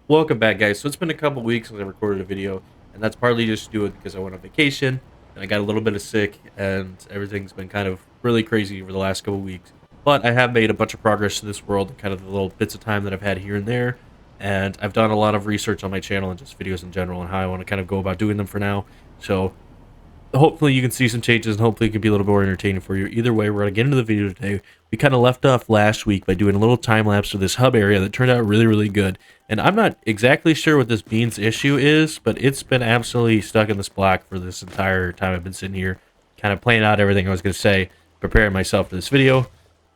Welcome back, guys. So it's been a couple weeks since I recorded a video, and that's partly just due because I went on vacation and I got a little bit of sick, and everything's been kind of really crazy over the last couple weeks. But I have made a bunch of progress to this world, kind of the little bits of time that I've had here and there, and I've done a lot of research on my channel and just videos in general and how I want to kind of go about doing them for now. So hopefully you can see some changes and hopefully it can be a little more entertaining for you. Either way, we're going to get into the video today. We kind of left off last week by doing a little time lapse of this hub area that turned out really good. And I'm not exactly sure what this beans issue is, but it's been absolutely stuck in this block for this entire time I've been sitting here, kind of playing out everything I was going to say, preparing myself for this video.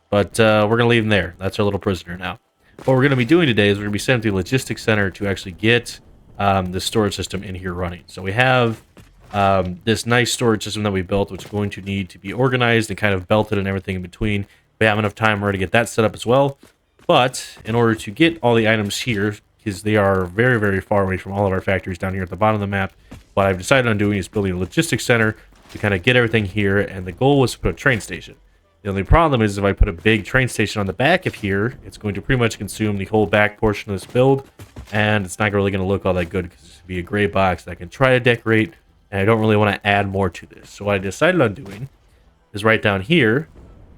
But we're going to leave him there. That's our little prisoner now. What we're going to be doing today is we're going to be sending to the logistics center to actually get the storage system in here running. So we have this nice storage system that we built, which is going to need to be organized and kind of belted and everything in between. We have enough time to get that set up as well. But in order to get all the items here, because they are very far away from all of our factories down here at the bottom of the map, what I've decided on doing is building a logistics center to kind of get everything here, and the goal was to put a train station. The only problem is if I put a big train station on the back of here, it's going to pretty much consume the whole back portion of this build, and it's not really going to look all that good because it's going to be a gray box that I can try to decorate, and I don't really want to add more to this. So what I decided on doing is right down here,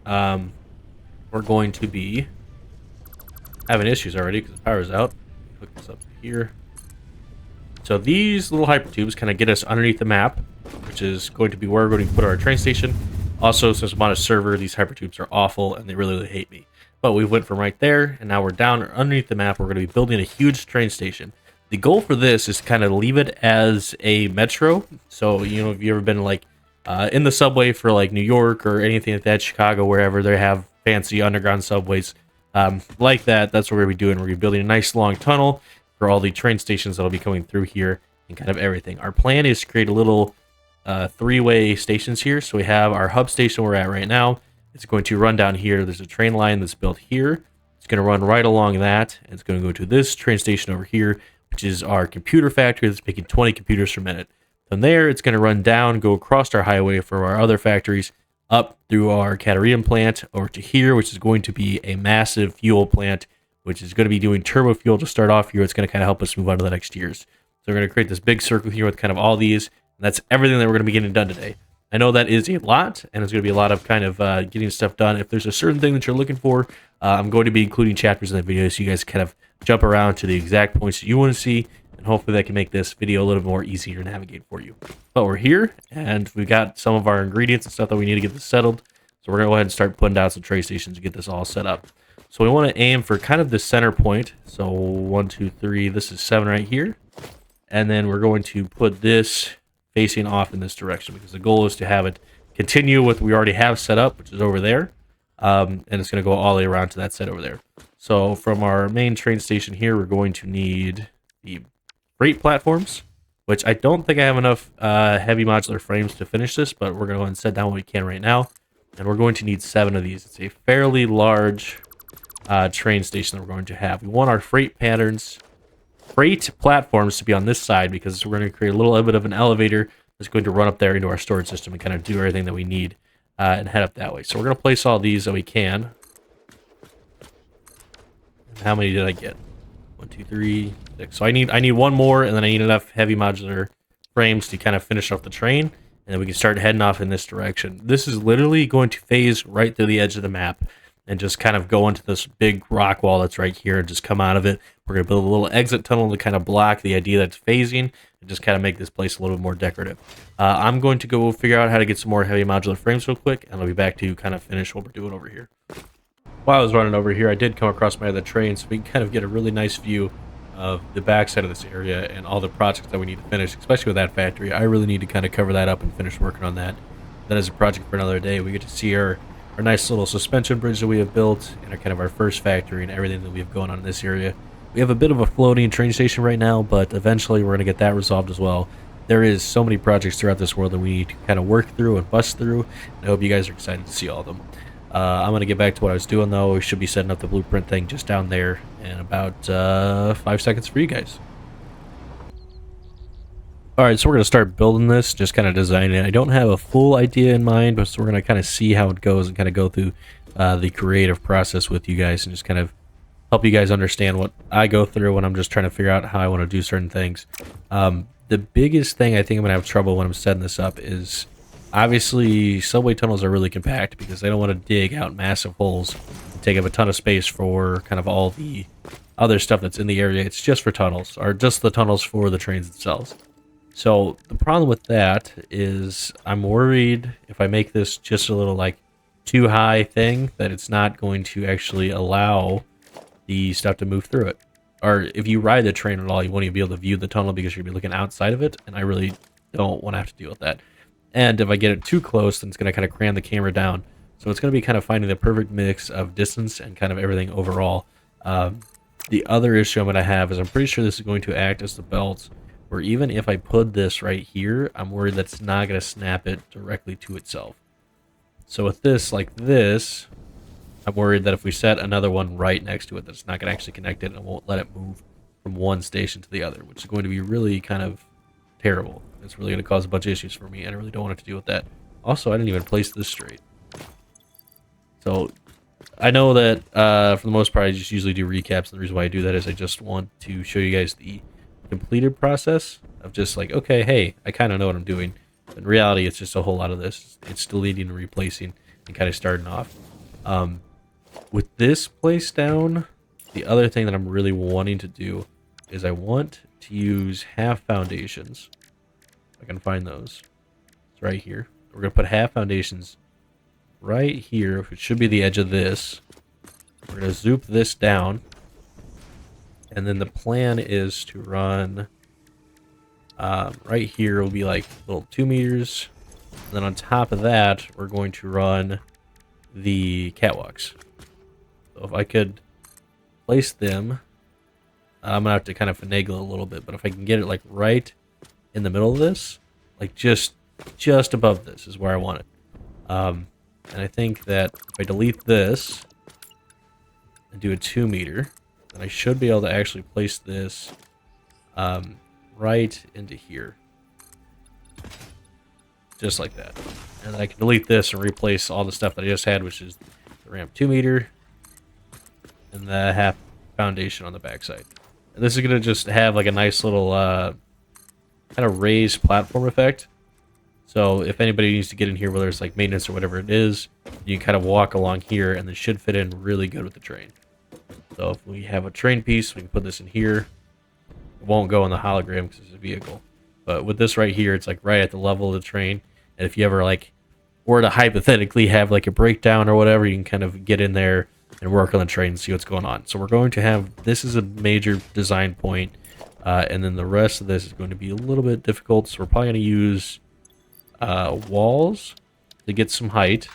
we're going to be having issues already because the power's out. Hook this up here. So these little hypertubes kind of get us underneath the map, which is going to be where we're going to put our train station. Also, since I'm on a server, these hypertubes are awful and they really hate me. But we went from right there, and now we're down underneath the map. We're going to be building a huge train station. The goal for this is to kind of leave it as a metro. So, you know, if you've ever been like in the subway for like New York or anything like that, Chicago, wherever they have fancy underground subways like that, that's what we're going to be doing. We're going to be building a nice long tunnel for all the train stations that'll be coming through here and kind of everything. Our plan is to create a little three-way stations here. So we have our hub station we're at right now. It's going to run down here. There's a train line that's built here. It's going to run right along that. And it's going to go to this train station over here, which is our computer factory that's making 20 computers per minute. From there, it's going to run down, go across our highway for our other factories, up through our Caterium plant over to here, which is going to be a massive fuel plant, which is going to be doing turbo fuel to start off here. It's going to kind of help us move on to the next years. So we're going to create this big circle here with kind of all these, and that's everything that we're going to be getting done today. I know that is a lot, and it's going to be a lot of kind of getting stuff done. If there's a certain thing that you're looking for, I'm going to be including chapters in the video so you guys kind of jump around to the exact points that you want to see, and hopefully that can make this video a little bit more easier to navigate for you. But we're here, and we've got some of our ingredients and stuff that we need to get this settled. So we're going to go ahead and start putting down some train stations to get this all set up. So we want to aim for kind of the center point. So 1, 2, 3, this is 7 right here. And then we're going to put this facing off in this direction because the goal is to have it continue with what we already have set up, which is over there. And it's going to go all the way around to that set over there. So from our main train station here, we're going to need the freight platforms, which I don't think I have enough heavy modular frames to finish this, but we're going to go ahead and set down what we can right now. And we're going to need 7 of these. It's a fairly large train station that we're going to have. We want our freight platforms to be on this side because we're going to create a little bit of an elevator that's going to run up there into our storage system and kind of do everything that we need and head up that way. So we're going to place all these that we can. How many did I get? 1, 2, 3, 6. So I need one more, and then I need enough heavy modular frames to kind of finish off the train, and then we can start heading off in this direction. This is literally going to phase right through the edge of the map and just kind of go into this big rock wall that's right here and just come out of it. We're going to build a little exit tunnel to kind of block the idea that it's phasing and just kind of make this place a little bit more decorative. I'm going to go figure out how to get some more heavy modular frames real quick, and I'll be back to kind of finish what we're doing over here. While I was running over here, I did come across my other train, so we can kind of get a really nice view of the backside of this area and all the projects that we need to finish, especially with that factory. I really need to kind of cover that up and finish working on that. That is a project for another day. We get to see our nice little suspension bridge that we have built and kind of our first factory and everything that we have going on in this area. We have a bit of a floating train station right now, but eventually we're going to get that resolved as well. There is so many projects throughout this world that we need to kind of work through and bust through. I hope you guys are excited to see all of them. I'm going to get back to what I was doing, though. We should be setting up the blueprint thing just down there in about 5 seconds for you guys. Alright, so we're going to start building this, just kind of designing it. I don't have a full idea in mind, but so we're going to kind of see how it goes and kind of go through the creative process with you guys and just kind of help you guys understand what I go through when I'm just trying to figure out how I want to do certain things. The biggest thing I think I'm going to have trouble when I'm setting this up is obviously subway tunnels are really compact because they don't want to dig out massive holes and take up a ton of space for kind of all the other stuff that's in the area. It's just for tunnels, or just the tunnels for the trains themselves. So the problem with that is I'm worried if I make this just a little like too high thing that it's not going to actually allow the stuff to move through it. Or if you ride the train at all, you won't even be able to view the tunnel because you're going to be looking outside of it, and I really don't want to have to deal with that. And if I get it too close, then it's going to kind of cram the camera down. So it's going to be kind of finding the perfect mix of distance and kind of everything overall. The other issue I'm going to have is I'm pretty sure this is going to act as the belt, where even if I put this right here, I'm worried that's not going to snap it directly to itself. So with this, like this, I'm worried that if we set another one right next to it, that's not going to actually connect it and won't let it move from one station to the other, which is going to be really kind of terrible. It's really going to cause a bunch of issues for me, and I really don't want it to deal with that. Also, I didn't even place this straight. So I know that for the most part, I just usually do recaps, and the reason why I do that is I just want to show you guys the completed process of just like, okay, hey, I kind of know what I'm doing. In reality, it's just a whole lot of this. It's deleting and replacing and kind of starting off. With this place down, the other thing that I'm really wanting to do is I want to use half foundations. If I can find those. It's right here. We're going to put half foundations right here, which should be the edge of this. We're going to zoop this down. And then the plan is to run right here will be like little 2 meters. And then on top of that, we're going to run the catwalks. So if I could place them, I'm gonna have to kind of finagle a little bit, but if I can get it like right in the middle of this, like just above this is where I want it. And I think that if I delete this and do a 2 meter, then I should be able to actually place this right into here. Just like that. And then I can delete this and replace all the stuff that I just had, which is the ramp 2 meter and the half foundation on the backside. And this is going to just have like a nice little kind of raised platform effect. So if anybody needs to get in here, whether it's like maintenance or whatever it is, you can kind of walk along here and it should fit in really good with the train. So if we have a train piece, we can put this in here. It won't go on the hologram because it's a vehicle. But with this right here, it's like right at the level of the train. And if you ever like were to hypothetically have like a breakdown or whatever, you can kind of get in there and work on the train and see what's going on. So we're going to have, this is a major design point, and then the rest of this is going to be a little bit difficult. So we're probably going to use walls to get some height.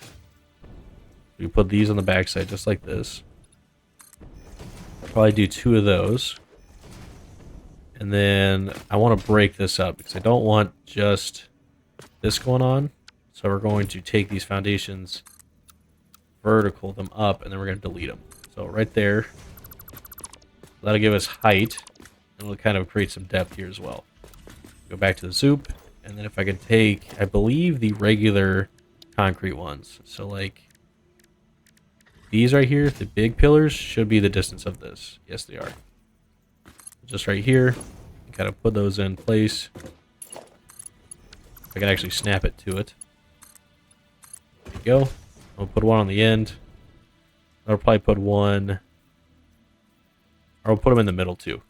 We put these on the backside just like this. Probably do 2 of those. And then I want to break this up because I don't want just this going on. So we're going to take these foundations, vertical them up, and then we're going to delete them. So right there, that'll give us height, and it'll kind of create some depth here as well. Go back to the zoop, and then if I can take, I believe, the regular concrete ones. So like these right here, the big pillars should be the distance of this. Yes, they are. Just right here, kind of put those in place. I can actually snap it to it. There we go. I'll put one on the end. I'll probably put one, or I'll put them in the middle too.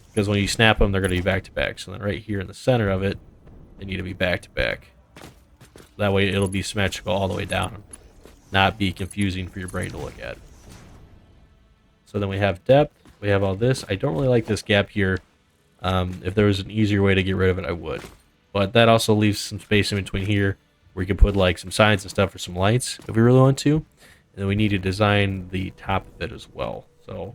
Because when you snap them, they're going to be back to back. So then right here in the center of it, they need to be back to back. That way it'll be symmetrical all the way down. Not be confusing for your brain to look at. So then we have depth. We have all this. I don't really like this gap here. If there was an easier way to get rid of it, I would. But that also leaves some space in between here where you can put like some signs and stuff for some lights if we really want to. And then we need to design the top of it as well. So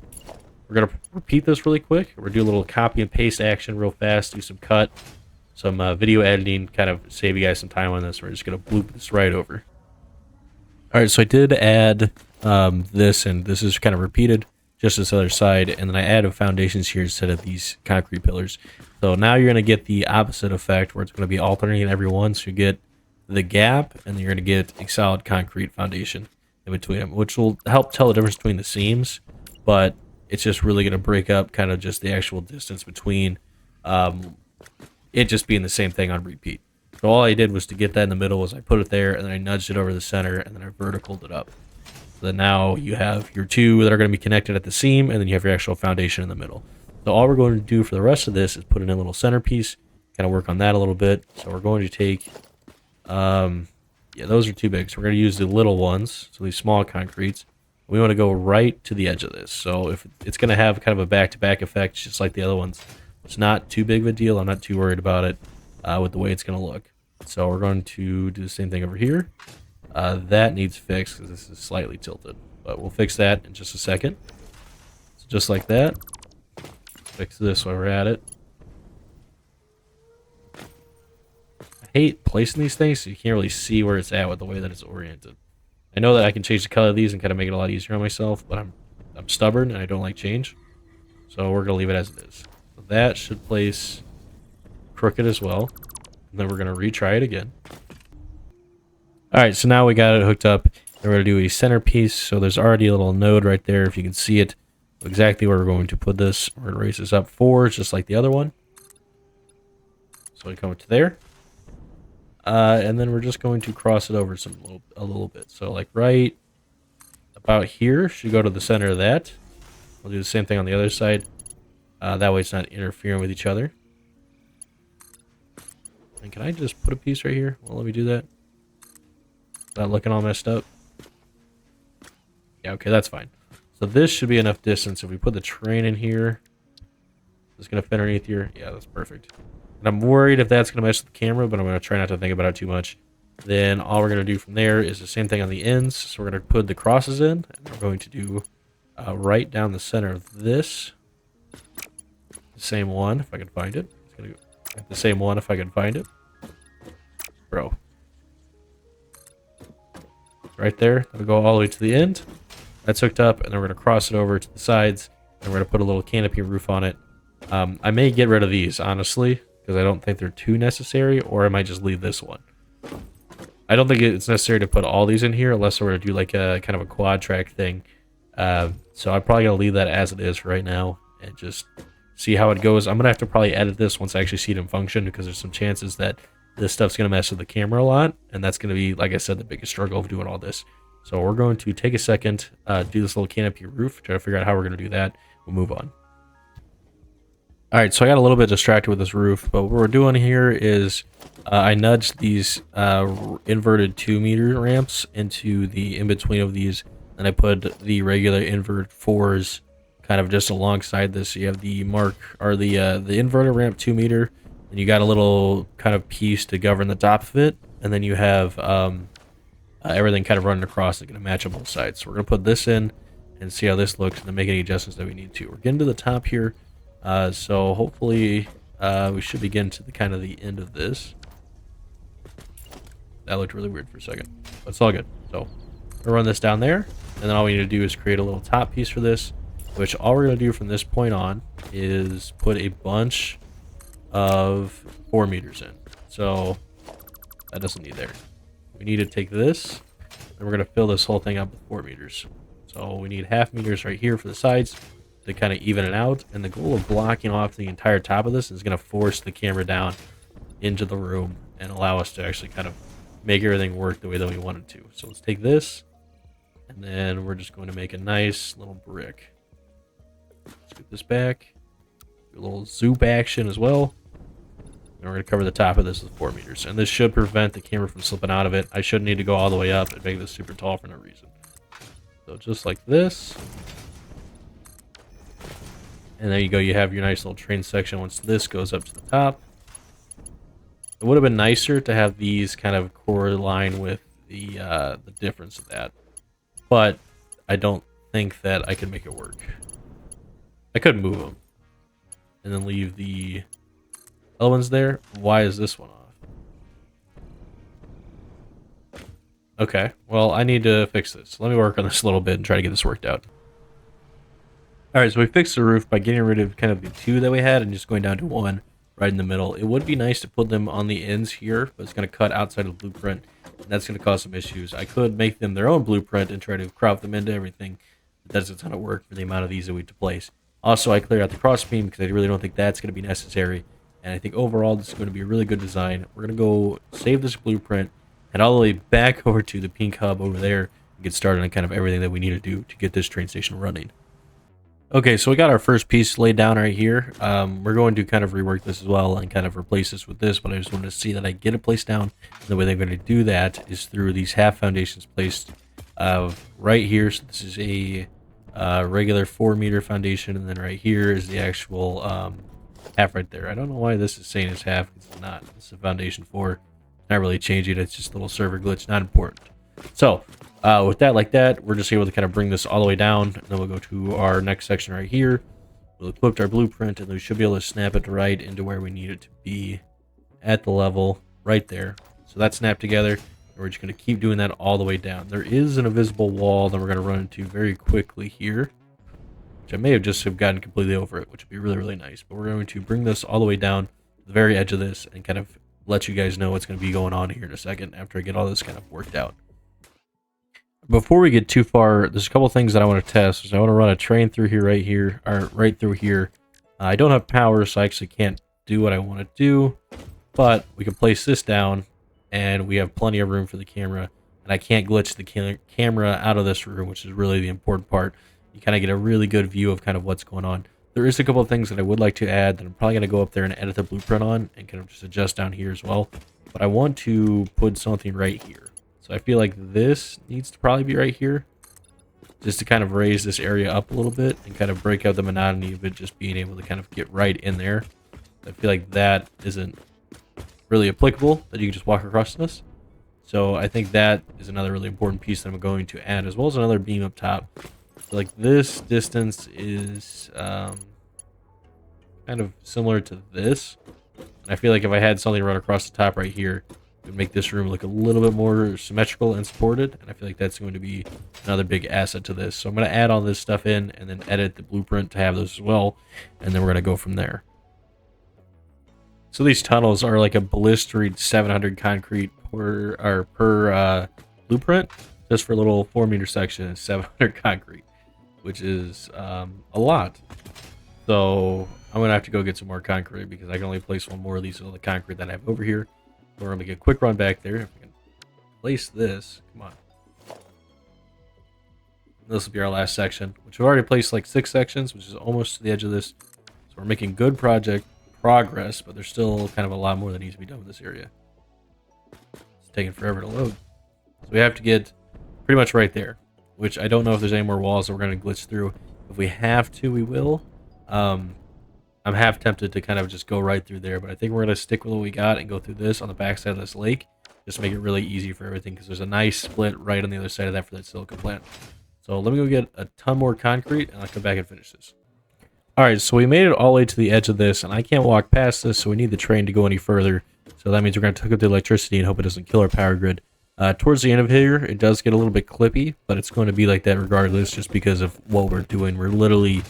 we're going to repeat this really quick. We're going to do a little copy and paste action real fast, do some cut, some video editing, kind of save you guys some time on this. We're just going to bloop this right over. All right, so I did add this, and this is kind of repeated. Just this other side, and then I added foundations here instead of these concrete pillars. So now you're going to get the opposite effect where it's going to be alternating every one. So you get the gap, and then you're going to get a solid concrete foundation in between them, which will help tell the difference between the seams. But it's just really going to break up kind of just the actual distance between um, it just being the same thing on repeat. So all I did was to get that in the middle was I put it there and then I nudged it over the center and then I verticaled it up. So then now you have your two that are going to be connected at the seam and then you have your actual foundation in the middle. So all we're going to do for the rest of this is put in a little centerpiece, kind of work on that a little bit. So we're going to take, yeah, those are too big. So we're going to use the little ones, so these small concretes. We want to go right to the edge of this. So if it's going to have kind of a back-to-back effect, just like the other ones, it's not too big of a deal. I'm not too worried about it with the way it's going to look. So we're going to do the same thing over here. That needs fixed because this is slightly tilted, but we'll fix that in just a second. So just like that. Fix this while we're at it. I hate placing these things so you can't really see where it's at with the way that it's oriented. I know that I can change the color of these and kind of make it a lot easier on myself, but I'm stubborn and I don't like change. So we're going to leave it as it is. So that should place crooked as well. And then we're going to retry it again. Alright, so now we got it hooked up. We're going to do a centerpiece. So there's already a little node right there if you can see it. Exactly where we're going to put this. We're going to raise this up 4 just like the other one. So we come up to there. And then we're just going to cross it over a little bit. So like right about here should go to the center of that. We'll do the same thing on the other side. That way it's not interfering with each other. And can I just put a piece right here? Well, let me do that. Not looking all messed up. Yeah, okay, that's fine. So this should be enough distance. If we put the train in here, it's going to fit underneath here. Yeah, that's perfect. And I'm worried if that's going to mess with the camera, but I'm going to try not to think about it too much. Then all we're going to do from there is the same thing on the ends. So we're going to put the crosses in, and we're going to do right down the center of this. The same one, if I can find it. It's going to go the same one if I can find it. Bro. Right there. That'll go all the way to the end. That's hooked up, and then we're going to cross it over to the sides, and we're going to put a little canopy roof on it. I may get rid of these, honestly, because I don't think they're too necessary, or I might just leave this one. I don't think it's necessary to put all these in here, unless we're going to do like a kind of a quad track thing. So I'm probably going to leave that as it is for right now, and just see how it goes. I'm going to have to probably edit this once I actually see it in function, because there's some chances that this stuff's going to mess with the camera a lot, and that's going to be, like I said, the biggest struggle of doing all this. So we're going to take a second, do this little canopy roof, try to figure out how we're going to do that. We'll move on. All right, so I got a little bit distracted with this roof, but what we're doing here is I nudged these inverted 2-meter ramps into the in-between of these, and I put the regular inverted 4s kind of just alongside this. So you have the the inverted ramp 2-meter, and you got a little kind of piece to govern the top of it, and then you have everything kind of running across. It's going to match on both sides. So we're going to put this in and see how this looks, and then make any adjustments that we need to. We're getting to the top here. So hopefully we should be getting to the kind of the end of this. That looked really weird for a second, but it's all good. So we'll run this down there, and then all we need to do is create a little top piece for this, which all we're going to do from this point on is put a bunch of 4 meters in. So that doesn't need there. We need to take this, and we're going to fill this whole thing up with 4 meters. So we need 0.5 meters right here for the sides to kind of even it out, and the goal of blocking off the entire top of this is going to force the camera down into the room and allow us to actually kind of make everything work the way that we want it to. So let's take this, and then we're just going to make a nice little brick. Scoop this back, do a little zoom action as well, and we're going to cover the top of this with 4 meters, and this should prevent the camera from slipping out of it. I shouldn't need to go all the way up and make this super tall for no reason. So just like this. And there you go, you have your nice little train section once this goes up to the top. It would have been nicer to have these kind of correlate with the difference of that. But I don't think that I can make it work. I could move them and then leave the other ones there. Why is this one off? Okay, well, I need to fix this. Let me work on this a little bit and try to get this worked out. Alright, so we fixed the roof by getting rid of kind of the 2 that we had and just going down to 1 right in the middle. It would be nice to put them on the ends here, but it's going to cut outside of the blueprint, and that's going to cause some issues. I could make them their own blueprint and try to crop them into everything. That's a ton of work for the amount of these that we have to place. Also, I cleared out the cross beam because I really don't think that's going to be necessary. And I think overall this is going to be a really good design. We're going to go save this blueprint, head all the way back over to the pink hub over there, and get started on kind of everything that we need to do to get this train station running. Okay, so we got our first piece laid down right here. We're going to kind of rework this as well and kind of replace this with this, but I just wanted to see that I get it placed down. And the way they're going to do that is through these half foundations placed right here. So this is a regular 4-meter foundation, and then right here is the actual half right there. I don't know why this is saying it's half. It's not. It's a foundation 4. Not really changing it. It's just a little server glitch. Not important. So with that like that, we're just able to kind of bring this all the way down, and then we'll go to our next section right here. We'll equip our blueprint, and we should be able to snap it right into where we need it to be at the level right there. So that's snapped together, and we're just going to keep doing that all the way down. There is an invisible wall that we're going to run into very quickly here, which I may have just gotten completely over it, which would be really, really nice. But we're going to bring this all the way down to the very edge of this and kind of let you guys know what's going to be going on here in a second after I get all this kind of worked out. Before we get too far, there's a couple things that I want to test. So I want to run a train through here, right through here. I don't have power, so I actually can't do what I want to do. But we can place this down, and we have plenty of room for the camera. And I can't glitch the camera out of this room, which is really the important part. You kind of get a really good view of kind of what's going on. There is a couple of things that I would like to add that I'm probably going to go up there and edit the blueprint on and kind of just adjust down here as well. But I want to put something right here. So I feel like this needs to probably be right here, just to kind of raise this area up a little bit and kind of break out the monotony of it just being able to kind of get right in there. I feel like that isn't really applicable, that you can just walk across this. So I think that is another really important piece that I'm going to add, as well as another beam up top. So like this distance is kind of similar to this. And I feel like if I had something run across the top right here, it would make this room look a little bit more symmetrical and supported, and I feel like that's going to be another big asset to this. So I'm going to add all this stuff in and then edit the blueprint to have those as well, and then we're going to go from there. So these tunnels are like a ballistered 700 concrete per blueprint, just for a little 4-meter section, 700 concrete, which is a lot. So I'm going to have to go get some more concrete because I can only place one more of these of the concrete that I have over here. We're going to make a quick run back there. If we can place this, come on. This will be our last section, which we've already placed like 6 sections, which is almost to the edge of this. So we're making good project progress, but there's still kind of a lot more that needs to be done with this area. It's taking forever to load. So we have to get pretty much right there, which I don't know if there's any more walls that we're going to glitch through. If we have to, we will. I'm half tempted to kind of just go right through there, but I think we're going to stick with what we got and go through this on the back side of this lake. Just to make it really easy for everything, because there's a nice split right on the other side of that for that silicon plant. So let me go get a ton more concrete, and I'll come back and finish this. Alright, so we made it all the way to the edge of this, and I can't walk past this, so we need the train to go any further. So that means we're going to hook up the electricity and hope it doesn't kill our power grid. Towards the end of here, it does get a little bit clippy, but it's going to be like that regardless, just because of what we're doing. We're literally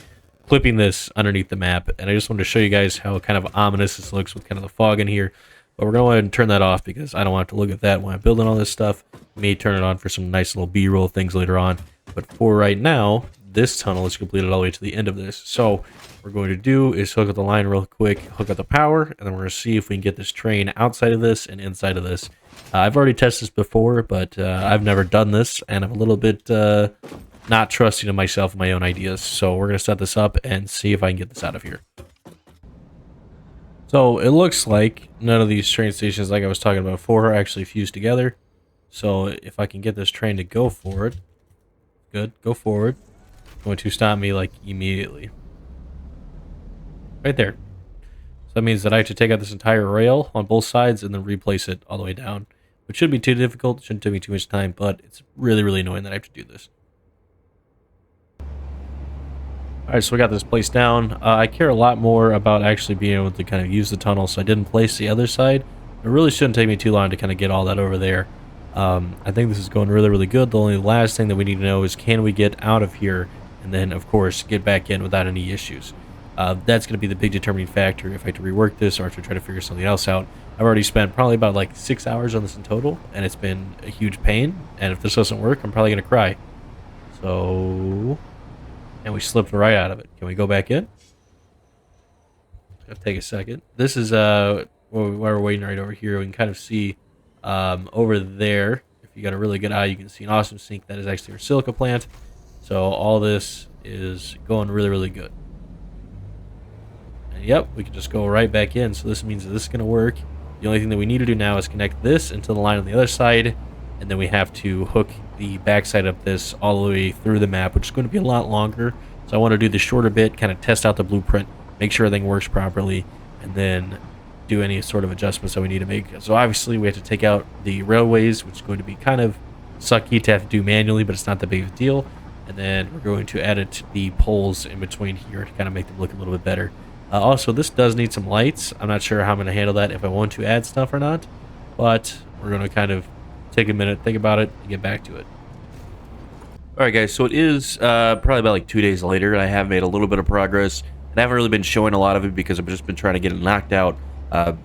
clipping this underneath the map, and I just wanted to show you guys how kind of ominous this looks with kind of the fog in here. But we're going to go ahead and turn that off because I don't want to look at that when I'm building all this stuff. May turn it on for some nice little B-roll things later on. But for right now, this tunnel is completed all the way to the end of this. So what we're going to do is hook up the line real quick, hook up the power, and then we're going to see if we can get this train outside of this and inside of this. I've already tested this before, but I've never done this, and I'm a little bit not trusting in myself and my own ideas. So we're going to set this up and see if I can get this out of here. So it looks like none of these train stations, like I was talking about before, are actually fused together. So if I can get this train to go forward, good, go forward. It's going to stop me like immediately. Right there. So that means that I have to take out this entire rail on both sides and then replace it all the way down. Which shouldn't be too difficult, it shouldn't take me too much time, but it's really, really annoying that I have to do this. Alright, so we got this placed down. I care a lot more about actually being able to kind of use the tunnel, so I didn't place the other side. It really shouldn't take me too long to kind of get all that over there. I think this is going really, really good. The only last thing that we need to know is, can we get out of here and then, of course, get back in without any issues. That's going to be the big determining factor if I have to rework this or to try to figure something else out. I've already spent probably about like 6 hours on this in total, and it's been a huge pain. And if this doesn't work, I'm probably going to cry. So and we slipped right out of it. Can we go back in? It's gonna take a second. This is while we're waiting right over here, we can kind of see over there. If you got a really good eye, you can see an awesome sink that is actually our silica plant. So all this is going really, really good. And yep, we can just go right back in. So this means that this is gonna work. The only thing that we need to do now is connect this into the line on the other side, and then we have to hook the backside of this all the way through the map, which is going to be a lot longer. So I want to do the shorter bit, kind of test out the blueprint, make sure everything works properly, and then do any sort of adjustments that we need to make. So obviously we have to take out the railways, which is going to be kind of sucky to have to do manually, but it's not that big of a deal. And then we're going to add it to the poles in between here to kind of make them look a little bit better. Also, this does need some lights. I'm not sure how I'm going to handle that, if I want to add stuff or not, but we're going to kind of take a minute, think about it, and get back to it. Alright guys, so it is probably about like 2 days later, and I have made a little bit of progress, and I haven't really been showing a lot of it because I've just been trying to get it knocked out.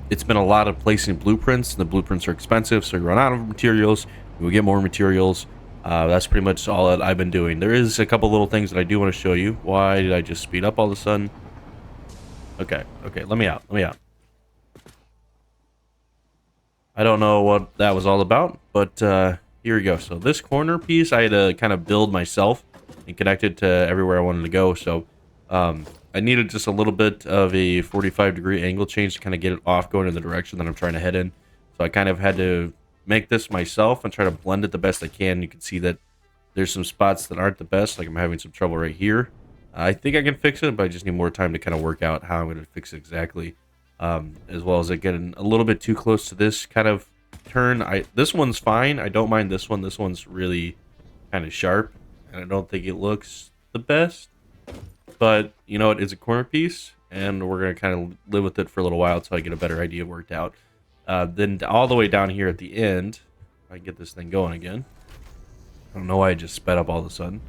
It's been a lot of placing blueprints, and the blueprints are expensive, so you run out of materials, we get more materials. That's pretty much all that I've been doing. There is a couple little things that I do want to show you. Why did I just speed up all of a sudden? Okay, let me out. I don't know what that was all about, but here we go. So this corner piece I had to kind of build myself and connect it to everywhere I wanted to go. So I needed just a little bit of a 45-degree angle change to kind of get it off going in the direction that I'm trying to head in. So I kind of had to make this myself and try to blend it the best I can. You can see that there's some spots that aren't the best, like I'm having some trouble right here. I think I can fix it, but I just need more time to kind of work out how I'm going to fix it exactly. As well as it getting a little bit too close to this kind of turn. This one's fine. I don't mind this one. This one's really kind of sharp, and I don't think it looks the best. But, you know, it is a corner piece, and we're going to kind of live with it for a little while until I get a better idea worked out. Then all the way down here at the end, if I get this thing going again. I don't know why I just sped up all of a sudden.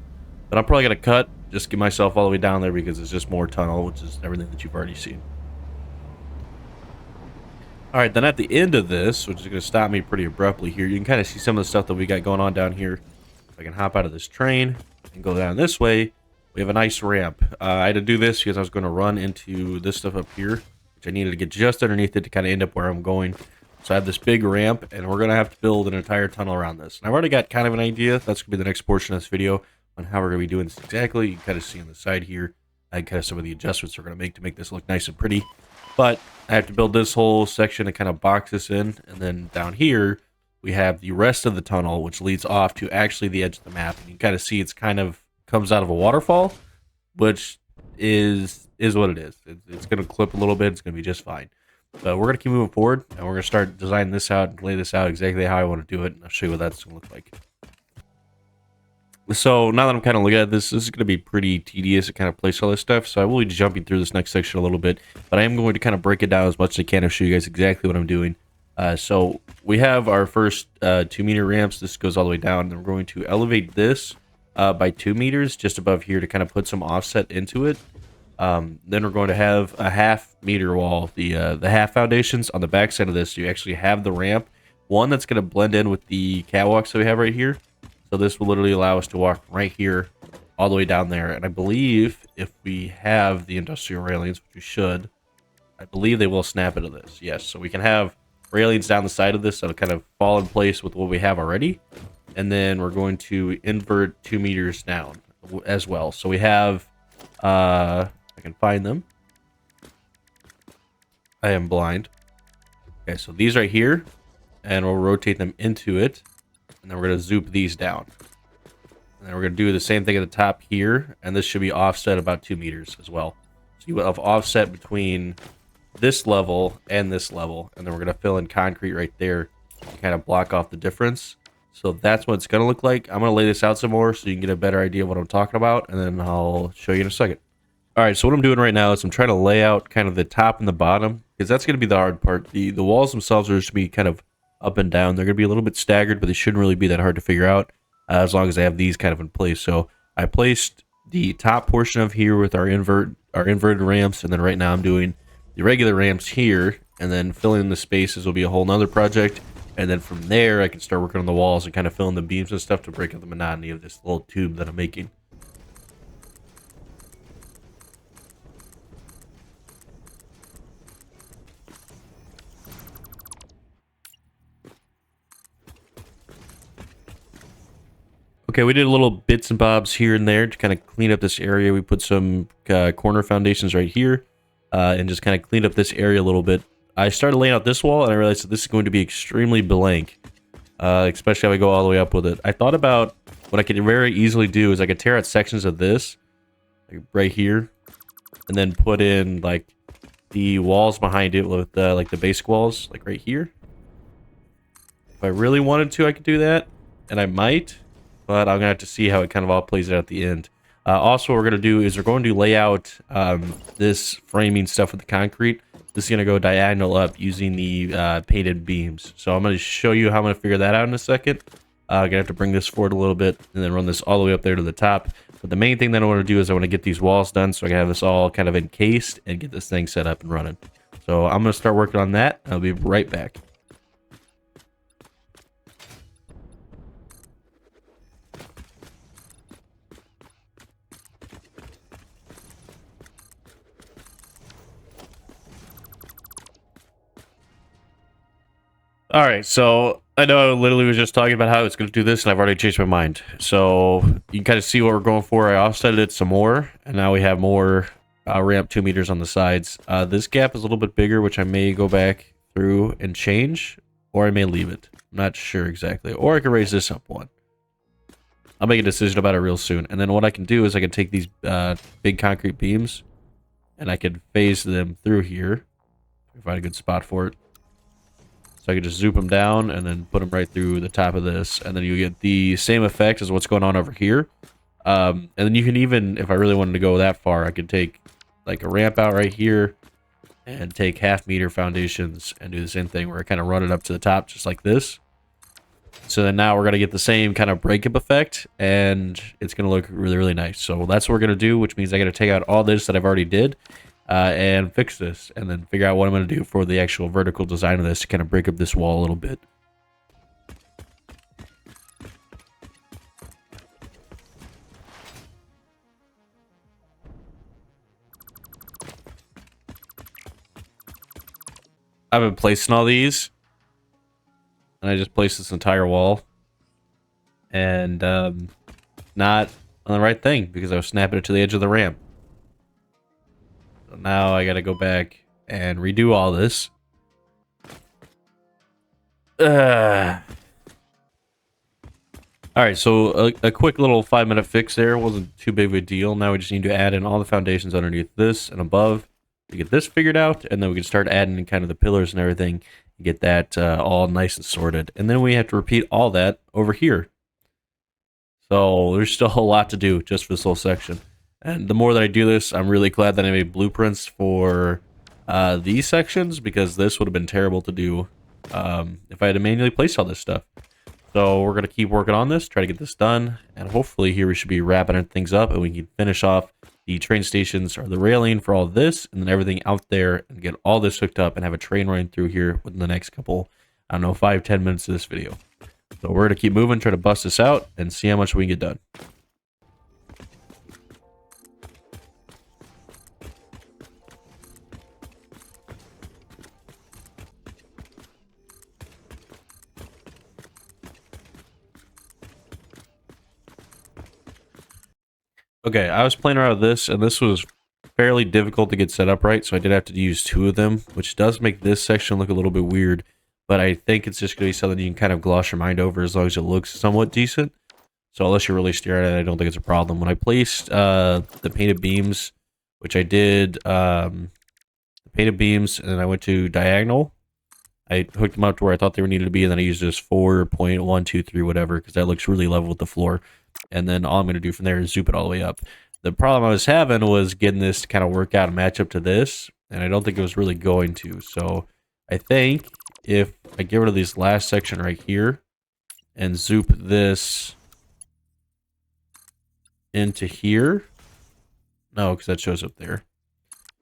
But I'm probably going to cut, just get myself all the way down there because it's just more tunnel, which is everything that you've already seen. Alright, then at the end of this, which is going to stop me pretty abruptly here, you can kind of see some of the stuff that we got going on down here. If I can hop out of this train and go down this way, we have a nice ramp. I had to do this because I was going to run into this stuff up here, which I needed to get just underneath it to kind of end up where I'm going. So I have this big ramp, and we're going to have to build an entire tunnel around this. And I've already got kind of an idea. That's going to be the next portion of this video on how we're going to be doing this exactly. You can kind of see on the side here, kind of some of the adjustments we're going to make this look nice and pretty. But I have to build this whole section to kind of box this in, and then down here we have the rest of the tunnel, which leads off to actually the edge of the map. And you can kind of see it's kind of comes out of a waterfall, which is what it is. It's going to clip a little bit. It's going to be just fine. But we're going to keep moving forward, and we're going to start designing this out and lay this out exactly how I want to do it. And I'll show you what that's going to look like. So now that I'm kind of looking at this is going to be pretty tedious to kind of place all this stuff. So I will be jumping through this next section a little bit, but I am going to kind of break it down as much as I can and show you guys exactly what I'm doing. So we have our first 2-meter ramps. This goes all the way down, and we're going to elevate this by 2 meters just above here to kind of put some offset into it. Then we're going to have a 1/2 meter wall, the half foundations on the back side of this. So you actually have the ramp, one that's going to blend in with the catwalks that we have right here. So this will literally allow us to walk right here all the way down there. And I believe if we have the industrial railings, which we should, I believe they will snap into this. Yes, so we can have railings down the side of this that'll kind of fall in place with what we have already. And then we're going to invert 2 meters down as well. So we have, I can find them. I am blind. Okay, so these right here, and we'll rotate them into it. And then we're going to zoop these down. And then we're going to do the same thing at the top here. And this should be offset about 2 meters as well. So you will have offset between this level and this level. And then we're going to fill in concrete right there to kind of block off the difference. So that's what it's going to look like. I'm going to lay this out some more so you can get a better idea of what I'm talking about. And then I'll show you in a second. All right, so what I'm doing right now is I'm trying to lay out kind of the top and the bottom. Because that's going to be the hard part. The walls themselves are just going to be kind of up and down. They're going to be a little bit staggered, but they shouldn't really be that hard to figure out as long as I have these kind of in place. So I placed the top portion of here with our inverted ramps, and then right now I'm doing the regular ramps here, and then filling in the spaces will be a whole nother project. And then from there, I can start working on the walls and kind of fill in the beams and stuff to break up the monotony of this little tube that I'm making. Okay, we did a little bits and bobs here and there to kind of clean up this area. We put some corner foundations right here and just kind of cleaned up this area a little bit. I started laying out this wall and I realized that this is going to be extremely blank, especially if I go all the way up with it. I thought about what I could very easily do is I could tear out sections of this, like right here, and then put in like the walls behind it with like the basic walls, like right here. If I really wanted to, I could do that, and I might, but I'm gonna have to see how it kind of all plays out at the end. Also, what we're gonna do is we're going to lay out this framing stuff with the concrete. This is gonna go diagonal up using the painted beams. So I'm gonna show you how I'm gonna figure that out in a second. I'm gonna have to bring this forward a little bit and then run this all the way up there to the top. But the main thing that I want to do is I want to get these walls done so I can have this all kind of encased and get this thing set up and running. So I'm gonna start working on that. I'll be right back. All right, so I know I literally was just talking about how it's going to do this, and I've already changed my mind. So you can kind of see what we're going for. I offsetted it some more, and now we have more ramp 2 meters on the sides. This gap is a little bit bigger, which I may go back through and change, or I may leave it. I'm not sure exactly. Or I can raise this up one. I'll make a decision about it real soon. And then what I can do is I can take these big concrete beams, and I can phase them through here. Find a good spot for it. So I can just zoom them down and then put them right through the top of this. And then you get the same effect as what's going on over here. And then you can even, if I really wanted to go that far, I could take like a ramp out right here and take 1/2 meter foundations and do the same thing where I kind of run it up to the top just like this. So then now we're going to get the same kind of breakup effect and it's going to look really, really nice. So that's what we're going to do, which means I got to take out all this that I've already did. And fix this and then figure out what I'm going to do for the actual vertical design of this to kind of break up this wall a little bit. I've been placing all these and I just placed this entire wall and not on the right thing because I was snapping it to the edge of the ramp. So now I gotta go back and redo all this. Alright, so a quick little 5-minute fix there. Wasn't too big of a deal. Now we just need to add in all the foundations underneath this and above to get this figured out. And then we can start adding in kind of the pillars and everything and get that all nice and sorted. And then we have to repeat all that over here. So there's still a lot to do just for this whole section. And the more that I do this, I'm really glad that I made blueprints for these sections because this would have been terrible to do if I had to manually place all this stuff. So we're going to keep working on this, try to get this done, and hopefully here we should be wrapping things up and we can finish off the train stations or the railing for all of this and then everything out there and get all this hooked up and have a train running through here within the next couple, I don't know, 5-10 minutes of this video. So we're going to keep moving, try to bust this out and see how much we can get done. Okay, I was playing around with this, and this was fairly difficult to get set up right, so I did have to use 2 of them, which does make this section look a little bit weird, but I think it's just going to be something you can kind of gloss your mind over as long as it looks somewhat decent. So unless you're really staring at it, I don't think it's a problem. When I placed the painted beams, which I did the painted beams, and then I went to diagonal, I hooked them up to where I thought they were needed to be, and then I used just 4.123 whatever, because that looks really level with the floor. And then all I'm going to do from there is zoom it all the way up. The problem I was having was getting this to kind of work out and match up to this, and I don't think it was really going to. So I think if I get rid of this last section right here and zoop this into here. No, because that shows up there.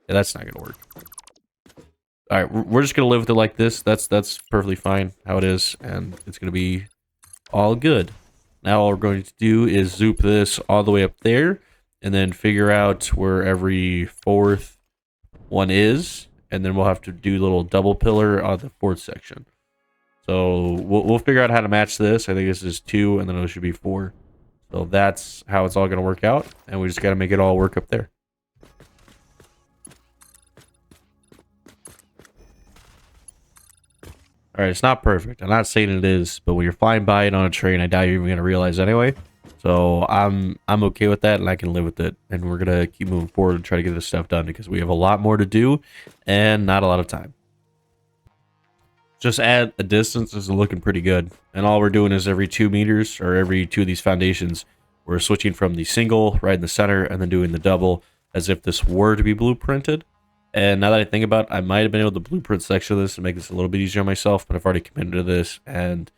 Yeah, that's not going to work. All right, we're just going to live with it like this. That's perfectly fine how it is, and it's going to be all good. Now all we're going to do is zoop this all the way up there and then figure out where every 4th one is. And then we'll have to do a little double pillar on the 4th section. So we'll figure out how to match this. I think this is 2 and then it should be 4. So that's how it's all going to work out, and we just got to make it all work up there. All right, it's not perfect. I'm not saying it is, but when you're flying by it on a train, I doubt you're even going to realize anyway. So I'm okay with that, and I can live with it. And we're going to keep moving forward and try to get this stuff done because we have a lot more to do and not a lot of time. Just at the distance, this is looking pretty good. And all we're doing is every 2 meters or every 2 of these foundations, we're switching from the single right in the center and then doing the double as if this were to be blueprinted. And now that I think about it, I might have been able to blueprint section this and make this a little bit easier on myself, but I've already committed to this, and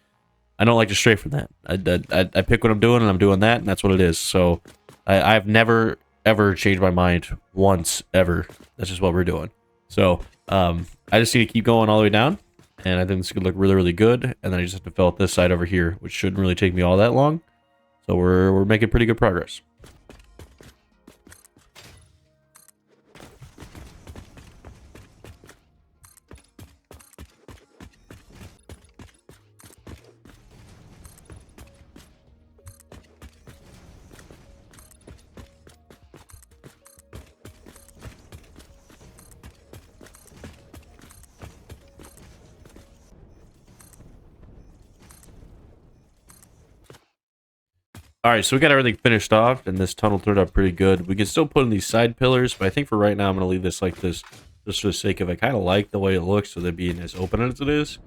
I don't like to stray from that. I pick what I'm doing, and I'm doing that, and that's what it is. So I've never, ever changed my mind once, ever. That's just what we're doing. So I just need to keep going all the way down, and I think this could look really, really good. And then I just have to fill out this side over here, which shouldn't really take me all that long. So we're making pretty good progress. All right, so we got everything finished off, and this tunnel turned out pretty good. We can still put in these side pillars, but I think for right now, I'm going to leave this like this, just for the sake of I kind of like the way it looks, so they're being as open as it is.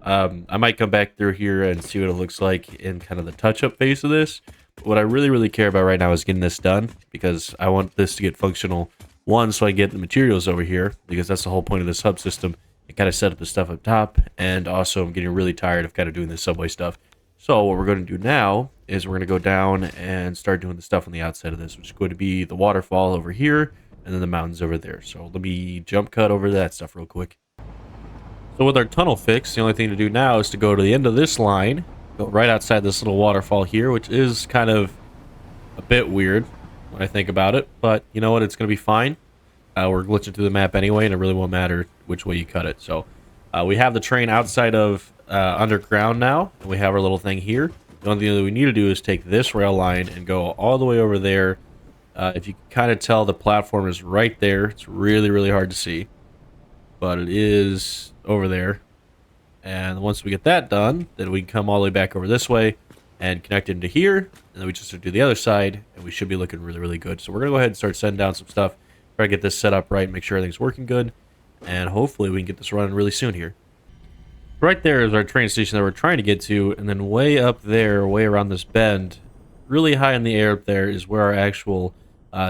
I might come back through here and see what it looks like in kind of the touch-up phase of this. But what I really, really care about right now is getting this done, because I want this to get functional. One, so I get the materials over here, because that's the whole point of this hub system, and kind of set up the stuff up top. And also, I'm getting really tired of kind of doing this subway stuff. So what we're going to do now is we're going to go down and start doing the stuff on the outside of this, which is going to be the waterfall over here and then the mountains over there. So let me jump cut over that stuff real quick. So with our tunnel fixed, the only thing to do now is to go to the end of this line, go right outside this little waterfall here, which is kind of a bit weird when I think about it, but you know what, it's going to be fine. We're glitching through the map anyway, and it really won't matter which way you cut it. So we have the train outside of underground now, and we have our little thing here. The only thing that we need to do is take this rail line and go all the way over there. If you can kind of tell, the platform is right there. It's really, really hard to see, but it is over there. And once we get that done, then we can come all the way back over this way and connect into here, and then we just do the other side, and we should be looking really, really good. So we're going to go ahead and start sending down some stuff, try to get this set up right, make sure everything's working good, and hopefully we can get this running really soon here. Right there is our train station that we're trying to get to, and then way up there, way around this bend, really high in the air up there is where our actual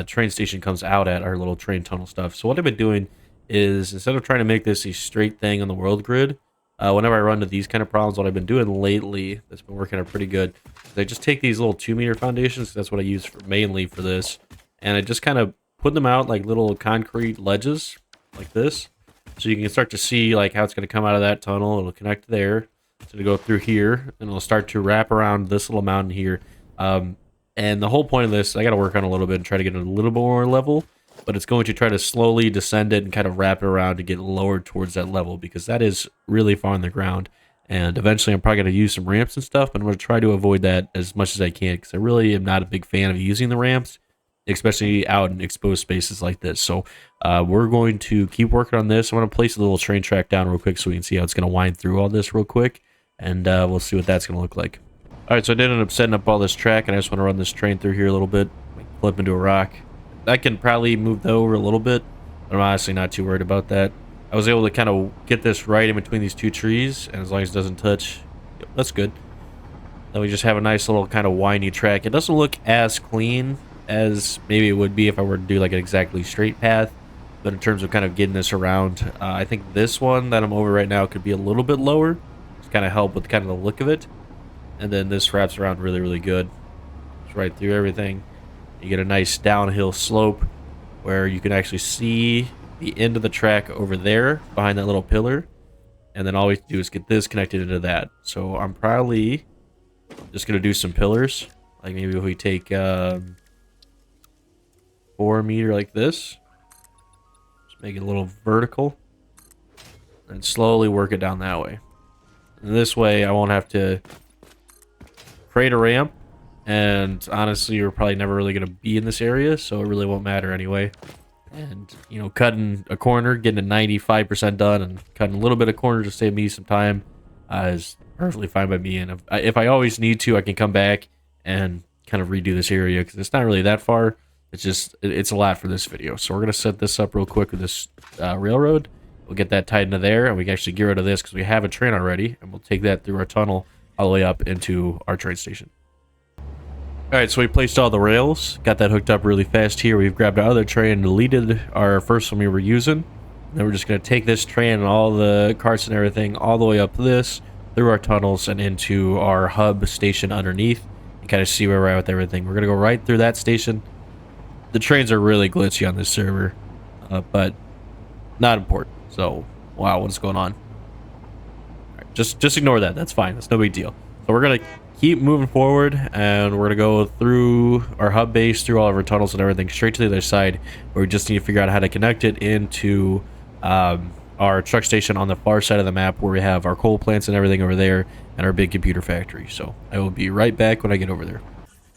train station comes out at, our little train tunnel stuff. So what I've been doing is, instead of trying to make this a straight thing on the world grid, whenever I run into these kind of problems, what I've been doing lately that's been working out pretty good is I just take these little 2-meter foundations, that's what I use mainly for this, and I just kind of put them out like little concrete ledges like this. So you can start to see like how it's going to come out of that tunnel. It'll connect there. So it'll go through here, and it'll start to wrap around this little mountain here. And the whole point of this, I got to work on a little bit and try to get it a little more level. But it's going to try to slowly descend it and kind of wrap it around to get lower towards that level, because that is really far on the ground. And eventually I'm probably going to use some ramps and stuff, but I'm going to try to avoid that as much as I can, because I really am not a big fan of using the ramps, especially out in exposed spaces like this. So we're going to keep working on this. I want to place a little train track down real quick so we can see how it's going to wind through all this real quick, and we'll see what that's going to look like. All right, so I did end up setting up all this track, and I just want to run this train through here a little bit, like flip into a rock. I can probably move that over a little bit, but I'm honestly not too worried about that. I was able to kind of get this right in between these two trees, and as long as it doesn't touch, yep, that's good. Then we just have a nice little kind of windy track. It doesn't look as clean as maybe it would be if I were to do like an exactly straight path, but in terms of kind of getting this around, I think this one that I'm over right now could be a little bit lower to kind of help with kind of the look of it. And then this wraps around really, really good. It's right through everything. You get a nice downhill slope where you can actually see the end of the track over there behind that little pillar, and then all we have to do is get this connected into that. So I'm probably just gonna do some pillars, like maybe if we take 4 meter like this, just make it a little vertical, and slowly work it down that way. And this way I won't have to create a ramp and honestly, we're probably never really going to be in this area, so it really won't matter anyway. And, you know, cutting a corner, getting it 95% done, and cutting a little bit of corner to save me some time is perfectly fine by me. And if I always need to, I can come back and kind of redo this area, because it's not really that far. It's just, it's a lot for this video. So we're going to set this up real quick with this railroad. We'll get that tied into there, and we can actually get rid of this because we have a train already, and we'll take that through our tunnel all the way up into our train station. Alright, so we placed all the rails, got that hooked up really fast here. We've grabbed our other train and deleted our first one we were using. And then we're just going to take this train and all the carts and everything all the way up this, through our tunnels, and into our hub station underneath, and kind of see where we're at with everything. We're going to go right through that station. The trains are really glitchy on this server, but not important. So, wow, what's going on? Right, just ignore that. That's fine. That's no big deal. So we're going to keep moving forward, and we're going to go through our hub base, through all of our tunnels and everything, straight to the other side, where we just need to figure out how to connect it into our truck station on the far side of the map, where we have our coal plants and everything over there, and our big computer factory. So I will be right back when I get over there.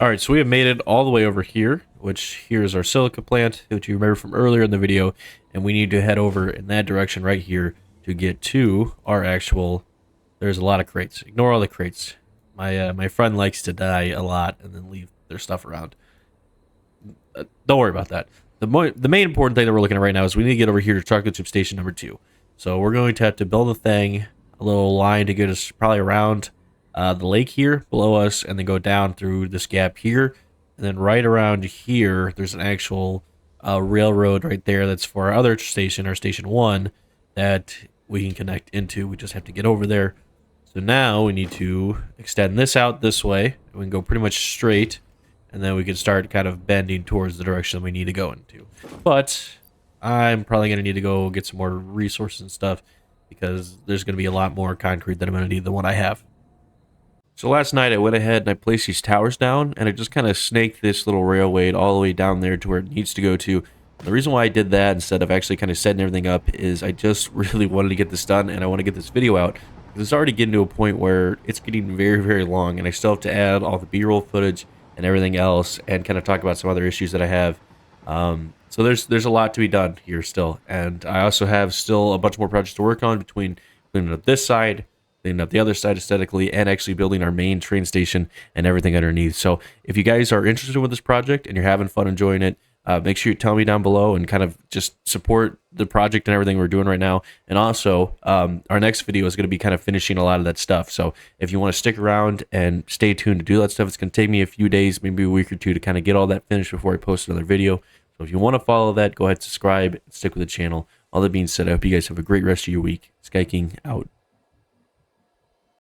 Alright, so we have made it all the way over here, which here is our silica plant, which you remember from earlier in the video, and we need to head over in that direction right here to get to our actual... There's a lot of crates. Ignore all the crates. My friend likes to die a lot and then leave their stuff around. Don't worry about that. The main important thing that we're looking at right now is we need to get over here to chocolate chip station number 2. So we're going to have to build a little line to get us probably around the lake here below us, and then go down through this gap here, and then right around here there's an actual railroad right there that's for our other station, our station 1, that we can connect into. We just have to get over there. So now we need to extend this out this way. We can go pretty much straight, and then we can start kind of bending towards the direction we need to go into. But I'm probably going to need to go get some more resources and stuff, because there's going to be a lot more concrete that I'm going to need than what I have. So last night I went ahead and I placed these towers down, and I just kind of snaked this little railway all the way down there to where it needs to go to. The reason why I did that instead of actually kind of setting everything up is I just really wanted to get this done, and I want to get this video out. It's already getting to a point where it's getting very, very long, and I still have to add all the B-roll footage and everything else, and kind of talk about some other issues that I have. So there's a lot to be done here still, and I also have still a bunch more projects to work on, between cleaning up this side, cleaning up the other side aesthetically, and actually building our main train station and everything underneath. So if you guys are interested with this project and you're having fun enjoying it, make sure you tell me down below and kind of just support the project and everything we're doing right now. And also, our next video is going to be kind of finishing a lot of that stuff. So if you want to stick around and stay tuned to do that stuff, it's going to take me a few days, maybe a week or two, to kind of get all that finished before I post another video. So if you want to follow that, go ahead, subscribe, and stick with the channel. All that being said, I hope you guys have a great rest of your week. Sky King out.